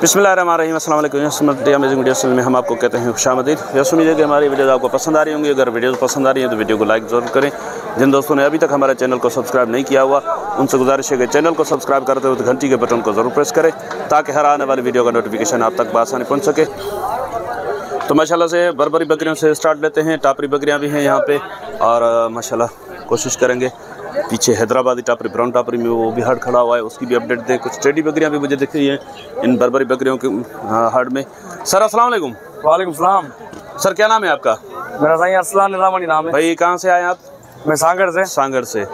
बिस्मिल्लाहिर्रहमानिर्रहीम। अस्सलाम वालेकुम। अमेजिंग वीडियोस में हम आपको कहते हैं खुशामदीद। यह उम्मीद है कि हमारी वीडियोस आपको पसंद आ रही होंगी। अगर वीडियोस पसंद आ रही है तो वीडियो को लाइक ज़रूर करें। जिन दोस्तों ने अभी तक हमारे चैनल को सब्सक्राइब नहीं किया हुआ उनसे गुजारिश है कि चैनल को सब्सक्राइब करते हुए घंटी के बटन को ज़रूर प्रेस करें ताकि हर आने वाली वीडियो का नोटिफिकेशन आप तक बआसानी पहुँच सके। तो माशाल्लाह से बरबरी बकरियों से स्टार्ट लेते हैं। टापरी बकरियाँ भी हैं यहाँ पे और माशाल्लाह कोशिश करेंगे। पीछे हैदराबादी टापरी, ब्राउन टापरी में वो भी हट खड़ा हुआ है, उसकी भी अपडेट दें। कुछ टेडी बकरियाँ भी मुझे दिख रही हैं इन बरबरी बकरियों के हट में। सर अस्सलाम वालेकुम। वालेकुम सलाम। सर क्या नाम है आपका? मेरा सही अरसलान निज़ामी नाम है। भाई कहाँ से आए आप? मैं सांगड़ से। सांगड़ से।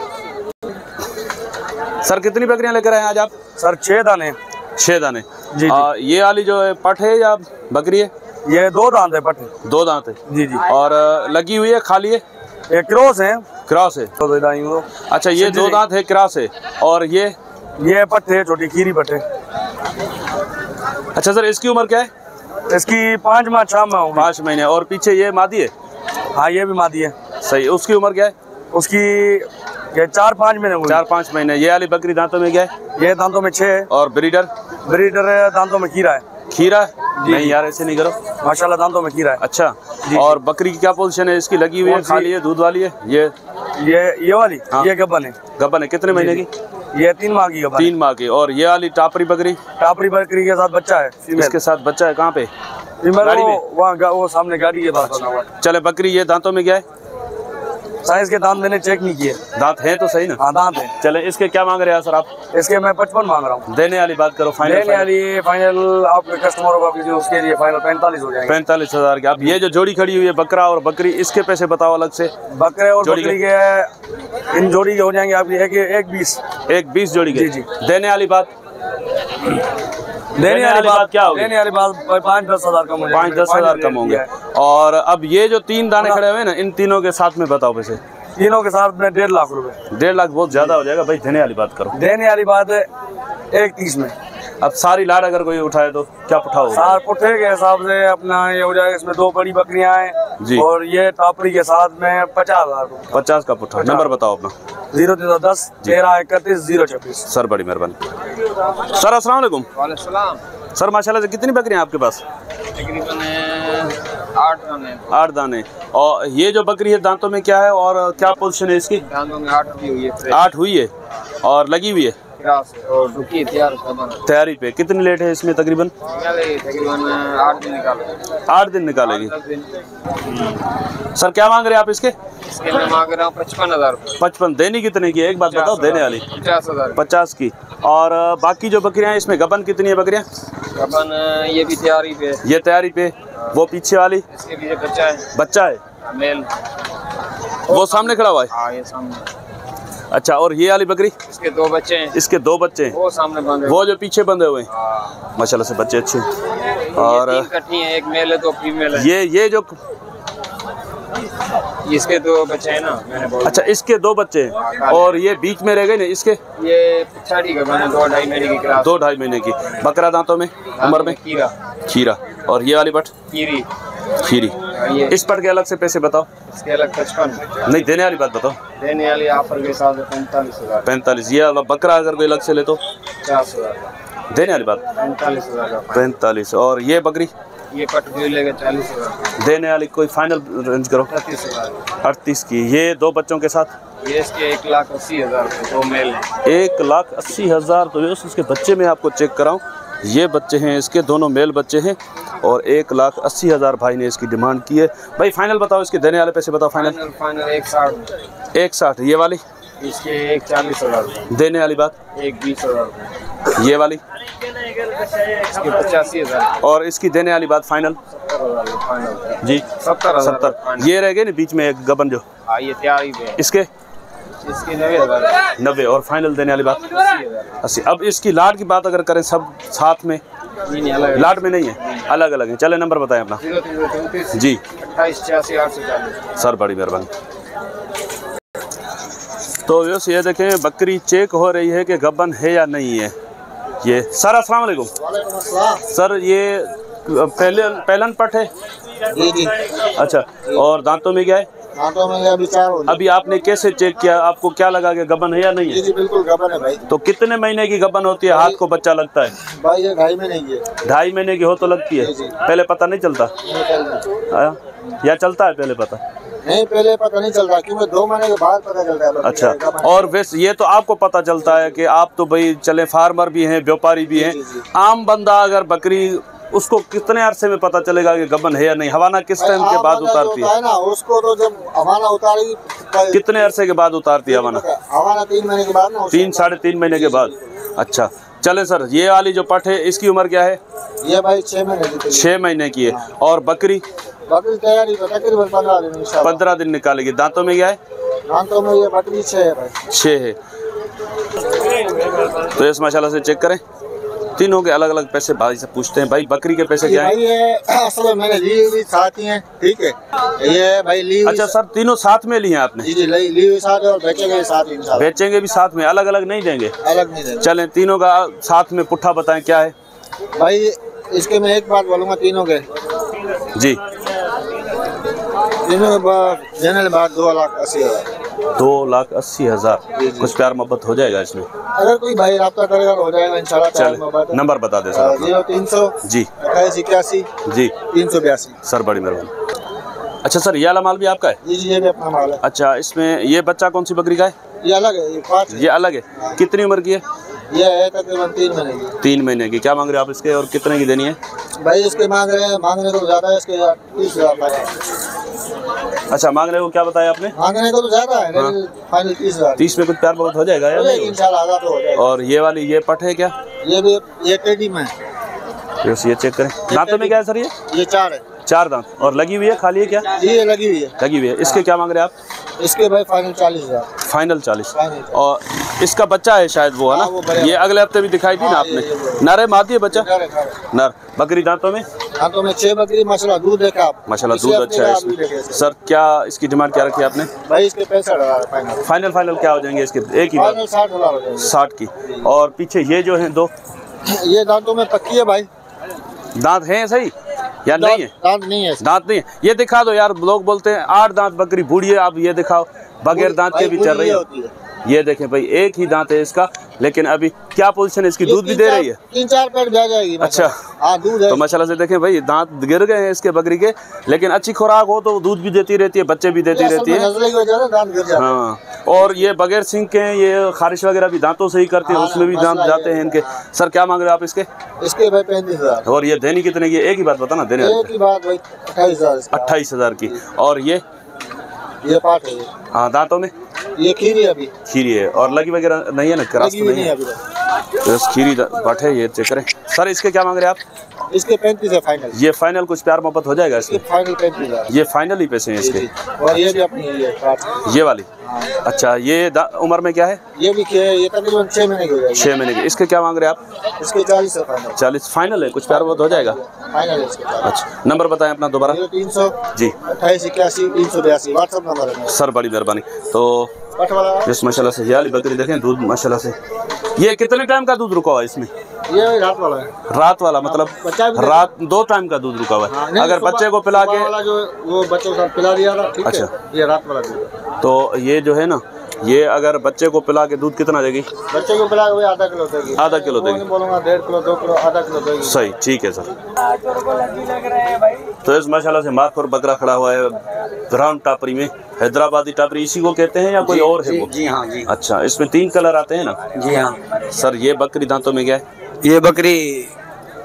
सर कितनी बकरियाँ लेकर आए आज आप? सर 6 दाने। 6 दाने जी। ये वाली जो है पट है या बकरी है? ये 2 दांत है पट्टे। 2 दांत है जी जी। और लगी हुई है खाली है? ये क्रॉस है। क्रॉस है। तो अच्छा ये 2 दांत है, क्रॉस है। और ये पट्टे छोटी खीरी पट्टे। अच्छा सर इसकी उम्र क्या है? इसकी 5 माह 6 माह होगी। 5 महीने। और पीछे ये मादी है? हाँ ये भी मादी है। सही। उसकी उम्र क्या है? उसकी ये 4-5 महीने होगी। 4-5 महीने। ये वाली बकरी दांतों में क्या है? ये दांतों में 6 है। और ब्रीडर दांतों में खीरा है। खीरा? नहीं यार ऐसे नहीं करो। माशाल्लाह दांतों में खीरा है। अच्छा और बकरी की क्या पोजीशन है? इसकी लगी हुई है, खाली है, दूध वाली है? ये वाली? हाँ। ये गब्बन है। गब्बन है। कितने महीने की? ये 3 माह की गब्बन। 3 माह की। और ये वाली टापरी बकरी? टापरी बकरी के साथ बच्चा है। इसके साथ बच्चा है। कहाँ पे? गाड़ी में। वो सामने गाड़ी के पास। चले बकरी ये दांतों में क्या है? साइज के दांत मैंने चेक नहीं किए। दांत है तो सही ना? हाँ दांत है। चले इसके क्या मांग रहे हैं सर आप? इसके मैं 55 मांग रहा हूँ। देने वाली बात करो। देने वाली फाइनल आपके कस्टमरों का कीजिए, उसके लिए फाइनल 45 हो जाएंगे। 45,000 के। आप ये जो जोड़ी खड़ी हुई है बकरा और बकरी, इसके पैसे बताओ अलग से। बकरे और बकरी के इन जोड़ी के हो जाएंगे आपकी एक 20 जोड़ी के। जी जी। देने वाली बात? देने वाली बात क्या होगी? देने वाली बात 5-10 हज़ार कम होंगे। 5-10 हज़ार कम होंगे। और अब ये जो 3 दाने खड़े हुए ना, इन तीनों के साथ में बताओ पैसे। तीनों के साथ में 1.5 लाख रुपए। 1.5 लाख बहुत ज्यादा हो जाएगा भाई। देने वाली बात करो। देने वाली बात है 1.30 में। अब सारी लाड अगर कोई उठाए तो क्या पुठा होगा? सार पुठे के हिसाब से अपना ये हो जाएगा। इसमें 2 बड़ी बकरियां हैं और ये टापरी के साथ में 50,000। 50 का पुठा। नंबर बताओ अपना। 0310 13 31 026। सर बड़ी मेहरबानी। सर अस्सलाम वालेकुम। वालेकुम सलाम। सर माशाल्लाह से कितनी बकरियां आपके पास? तकरीबन 8 दाने। और ये जो बकरी है दांतों में क्या है और क्या पोजीशन है इसकी? दांतों में 8 हुई है। 8 हुई है और लगी हुई है और तैयारी पे। कितनी लेट है इसमें? तकरीबन 8 दिन निकालेगी। 8 दिन निकालेगी। सर क्या मांग रहे हैं आप इसके? इसके मैं मांग रहा हूँ 55,000। 55। देनी कितने की? एक बात बताओ। देने वाली 50,000। 50 की। और बाकी जो बकरियां हैं इसमें गबन कितनी है बकरियां? गबन ये भी तैयारी पे। ये तैयारी पे। वो पीछे वाली? इसके पीछे बच्चा है। बच्चा है मेल। वो सामने खड़ा हुआ है? हाँ ये सामने। अच्छा और ये वाली बकरी? इसके 2 बच्चे हैं। इसके 2 बच्चे हैं। वो सामने बंधे। वो जो पीछे बंधे हुए हैं। माशाल्लाह से बच्चे अच्छे। और 3 कट्टी हैं, एक मेल है 2 फीमेल है। ये जो इसके 2 बच्चे हैं ना मैंने बोला। अच्छा इसके 2 बच्चे हैं और ये बीच में रह गए ना इसके? ये पिछाड़ी का बना 2-2.5 महीने की क्रॉस। 2-2.5 महीने की। बकरा दांतों में उम्र में? खीरा। और ये वाली बट? खीरी। इस पट के अलग से पैसे बताओ। इसके अलग 55। नहीं देने वाली बात बताओ। देने वाली ऑफर के साथ 45,000। 45। ये वाला बकरा अगर कोई अलग से ले तो? 50,000। देने वाली बात? 45,000। 45। और ये बकरी? ये पट भी लेगा 40,000। देने वाली कोई फाइनल रेंज करो। 38,000। 38 की। ये 2 बच्चों के साथ? ये इसके 1,80,000 2 मेल है। 1,80,000। तो ये उसके बच्चे में आपको चेक कराऊं। ये बच्चे हैं इसके, दोनों मेल बच्चे हैं और 1,80,000 भाई ने इसकी डिमांड की है। भाई फाइनल बताओ इसके देने वाले पैसे बताओ। फाइनल 160। 160। ये वाली? इसके 1,40,000। देने वाली बात? 1,20,000। ये वाली? इसके 85,000। और इसकी देने वाली बात फाइनल? 70,000 जी 70,000। ये रह गए ना बीच में एक गबन जो? हाँ ये तैयारी पे। इसके? इसके 90,000। 90। और फाइनल देने वाली बात? 80। अब इसकी लाड की बात अगर करें सब साथ में? लाड में नहीं है, अलग अलग है। चले नंबर बताएं अपना। 0334 जी 28 86 840। सर बड़ी मेहरबानी। तो ये देखें बकरी चेक हो रही है कि गबन है या नहीं है। ये सर अस्सलाम वालेकुम। सर ये पहलन पट है? जी। अच्छा और दांतों में क्या है? दांतों में अभी 4 हो। अभी आपने कैसे चेक किया, आपको क्या लगा कि गबन है या नहीं है? जी बिल्कुल गबन है भाई। तो कितने महीने की गबन होती है, हाथ को बच्चा लगता है? भाई ये 2.5 महीने की है। 2.5 महीने की हो तो लगती है, पहले पता नहीं चलता या चलता है पहले पता? नहीं पहले पता नहीं चलता, क्योंकि 2 महीने के बाद पता चलता है। अच्छा, और वैसे ये तो आपको पता चलता है कि आप तो भाई चले फार्मर भी हैं, व्यापारी भी हैं। आम बंदा अगर बकरी, उसको कितने अरसे में पता चलेगा कि गबन है या नहीं? हवाना किस टाइम के बाद उतारती है ना? उसको तो जब हवाना उतारेगी कितने अरसे के बाद उतारती है हवाना? 3 महीने के बाद ना, 3 साढ़े 3 महीने के बाद। अच्छा चले सर, ये वाली जो पट है इसकी उम्र क्या है? ये भाई 6 महीने की। 6 महीने की है। और बकरी? बकरी तैयारी तकरीबन 15 दिन। 15 दिन निकालेगी। दांतों में क्या है? दांतों में ये बकरी 6 है भाई। 6 है। तो इस माशाल्लाह से चेक करें, तीनों के अलग अलग पैसे भाई से पूछते हैं। भाई बकरी के पैसे क्या है? भाई ये असल में मैंने ली हुई साथ ही है, ठीक है। ये भाई ली हुई। अच्छा सर, तीनों साथ में लिए हैं आपने? जी ली हुई साथ है, और बेचेंगे साथ इंशाल्लाह। बेचेंगे भी साथ में, अलग अलग नहीं देंगे? अलग नहीं देंगे। चलें, तीनों का साथ में पुट्ठा बताएं क्या है? भाई इसके मैं एक बात बोलूँगा, तीनों के जी देने के बाद 2,80,000। 2,80,000। कुछ प्यार मोहब्बत हो जाएगा इसमें? अगर कोई भाई राब्ता करेगा हो जाएगा इंशाल्लाह। चले, नंबर बता दे सर। 0300 जी 81 जी 382। सर बड़ी मेहरबानी। अच्छा सर, ये वाला माल भी आपका है? जी ये भी अपना माल है। अच्छा, इसमें ये बच्चा कौन सी बकरी का है? ये अलग है, ये 5 ये अलग है। कितनी उम्र की है? ये है तकरीबन 3 महीने की। 3 महीने की। क्या मांग रहे हो आप इसके, और कितने की देनी है? भाई इसके मांगने को ज्यादा है, इसके 30,000। अच्छा, मांगने को क्या बताया आपने? मांगने को तो ज्यादा है, फाइनल 30,000। 30 में कुछ प्यार बहुत हो जाएगा या नहीं? इंशाल्लाह आधा तो हो जाएगा। और ये वाली ये पट है क्या? ये भी ये टेडी में है। ये चेक करें, दांतों में क्या है सर? ये 4 है। 4 दांत। और लगी हुई है, खाली है क्या? ये लगी हुई है। लगी हुई है। इसके क्या मांग रहे हैं आप? इसके भाई फाइनल 40,000। फाइनल 40। और इसका बच्चा है शायद वो, है ना? ये अगले हफ्ते भी दिखाई दी ना आपने? नर है मादी है बच्चा? नर। बकरी दांतों में? दांतों में 6 बकरी। माशाल्लाह दूध देखा आप? माशाल्लाह दूध अच्छा है इसमें। सर क्या इसकी डिमांड क्या रखी है आपने? भाई इसके 65,000 फाइनल। फाइनल क्या हो जाएंगे इसके? एक ही बात, 60,000 हो जाएंगे। 60 की। और पीछे ये जो है 2, ये दांतों में पक्की है भाई। दांत हैं सही या नहीं है? दांत नहीं है। दांत नहीं है। ये दिखा दो यार, लोग बोलते हैं 8 दांत बकरी बूढ़ी है, आप ये दिखाओ बगैर दांत के भी चल रही है। ये देखें भाई, एक ही दांत है इसका, लेकिन अभी क्या पोजीशन है इसकी? दूध भी दे रही है? 3-4 पेट जा जाएगी। अच्छा दूध है। तो माशाल्लाह से देखें भाई, दांत गिर गए हैं इसके बकरी के, लेकिन अच्छी खुराक हो तो दूध भी देती रहती है, बच्चे भी देती रहती है। हाँ, और ये बगैर सिंक के हैं, ये खारिश वगैरह भी दांतों से ही करते हैं, उसमें भी दांत जाते हैं इनके। सर क्या मांग रहे हो आप इसके? इसके भाई 35,000। और ये देनी कितने की? एक ही बात बताना, देने एक ही बात भाई 28,000 की। और ये पाठ है। हाँ, दांतों में ये खीरी अभी खीरी है, और लगी वगैरह नहीं है ना? क्रॉस तो नहीं है तो खीरी बट है। ये चेक करें सर, इसके क्या मांग रहे हैं आप? इसके 35 है फाइनल। ये फाइनल कुछ प्यार मोहब्बत हो जाएगा इसमें? फाइनल 35,000। ये फाइनल ही पैसे हैं इसके। और ये भी अपनी ये वाली। अच्छा, ये उम्र में क्या है? ये भी ये तकरीबन 6 महीने की हो जाएगी। 6 महीने की। इसके क्या मांग रहे हैं आप? इसके 40 है फाइनल। 40 फाइनल है, कुछ प्यार बहुत हो जाएगा? फाइनल है इसके। अच्छा, नंबर बताएं अपना दोबारा। 0300 जी 28 81 382 व्हाट्सएप नंबर है सर, बड़ी मेहरबानी। तो इस माशाल्लाह से ये वाली बकरी देखें, दूध माशाल्लाह से। ये कितने टाइम का दूध रुका हुआ है इसमें? ये रात वाला है। रात वाला मतलब रात 2 टाइम का दूध रुका हुआ है। अगर बच्चे को पिला के वो बच्चे को साथ पिला दिया था, ठीक है। अच्छा, ये रात वाला दूध। तो ये जो है ना, ये अगर बच्चे को पिला के दूध कितना देगी? बच्चे को पिला के आधा किलो देगी। आधा किलो देगी? बोलूँगा 1.5 किलो 2 किलो आधा किलो देगी। सही, ठीक है सर। तो इस माशाल्लाह से मार्क पर बकरा खड़ा हुआ है ब्राउन टापरी में। हैदराबादी टापरी इसी को कहते हैं या कोई और है वो? जी हाँ जी। अच्छा, इसमें 3 कलर आते हैं ना? जी हाँ सर, ये बकरी दांतों में क्या है? ये बकरी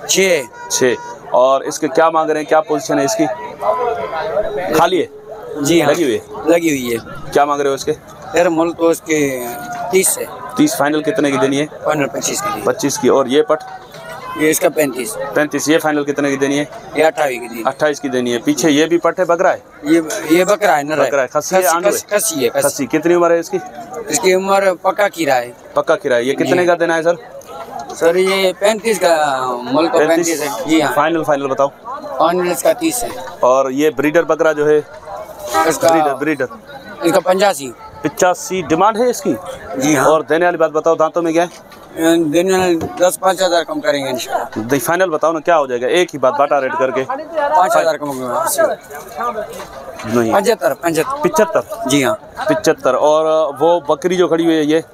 6। और इसके क्या मांग रहे हैं, क्या पोजीशन है इसकी? खाली है? जी हाँ, लगी हुई है। लगी हुई है। क्या मांग रहे हो इसके? यार मोल तो इसके 30 है। 30 फाइनल कितने की देनी है? फाइनल 25 की। 25 की। और ये पट? ये इसका 35। ये फाइनल कितने की देनी है? ये 28 की। 28 की देनी है। पीछे ये भी पट है, बकरा है? ये बकरा है, बकरा है। खस्सी है? खस्सी। कितनी उम्र है इसकी? इसकी उम्र पक्का खीरा है। पक्का खीरा है। ये कितने का देना है सर? सर ये 35 का मोल तो 35 है। जी हाँ। फाइनल बताओ। फाइनल इसका 30 है। और ये ब्रीडर बकरा जो है इसका ब्रीडर इसका 85 डिमांड है इसकी? जी हाँ। और देने वाली बात बताओ, दांतों में क्या है? दिन में 10-5 हज़ार कम करेंगे इंशाल्लाह। फाइनल बताओ ना क्या हो जाएगा, एक ही बात बाटा रेट करके 5,000 कम नहीं 75 जी हाँ 75। और वो बकरी जो खड़ी हुई है ये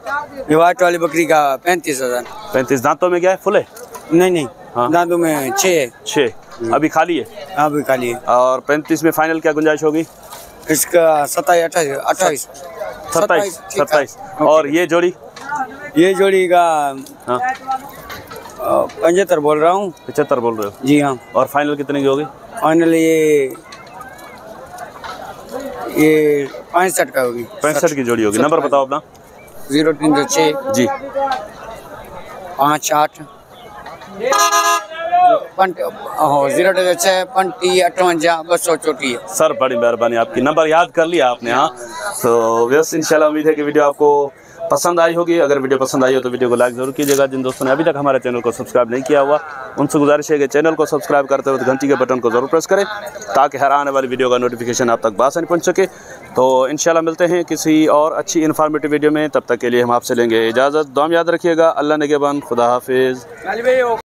वाइट वाली बकरी का 35,000। 35। दांतों में क्या है, फुल है? नहीं हाँ। दांतों में 6 अभी खाली है? अभी खाली है। और 35 में फाइनल क्या गुंजाइश होगी? इसका 27, 27। और ये जोड़ी का हाँ 75 बोल रहा हूँ। 75 बोल रहे हो जी हाँ। और फाइनल कितने की होगी? फाइनल ये 65 का होगी। 65 की जोड़ी होगी। नंबर बताओ अपना। 0306 जी 58 006 सर, बड़ी मेहरबानी आपकी, नंबर याद कर लिया आपने। हाँ तो व्यस्त इंशाल्लाह उम्मीद है कि वीडियो आपको पसंद आई होगी। अगर वीडियो पसंद आई हो तो वीडियो को लाइक जरूर कीजिएगा। जिन दोस्तों ने अभी तक हमारे चैनल को सब्सक्राइब नहीं किया हुआ उनसे गुजारिश है कि चैनल को सब्सक्राइब करते हुए घंटी के बटन को जरूर प्रेस करें ताकि हर आने वाली वीडियो का नोटिफिकेशन आप तक बासानी पहुंच सके। तो इंशाल्लाह मिलते हैं किसी और अच्छी इन्फॉर्मेटिव वीडियो में, तब तक के लिए हम आपसे लेंगे इजाज़त। दुआ में याद रखिएगा। अल्लाह निगहबान, खुदा हाफिज़।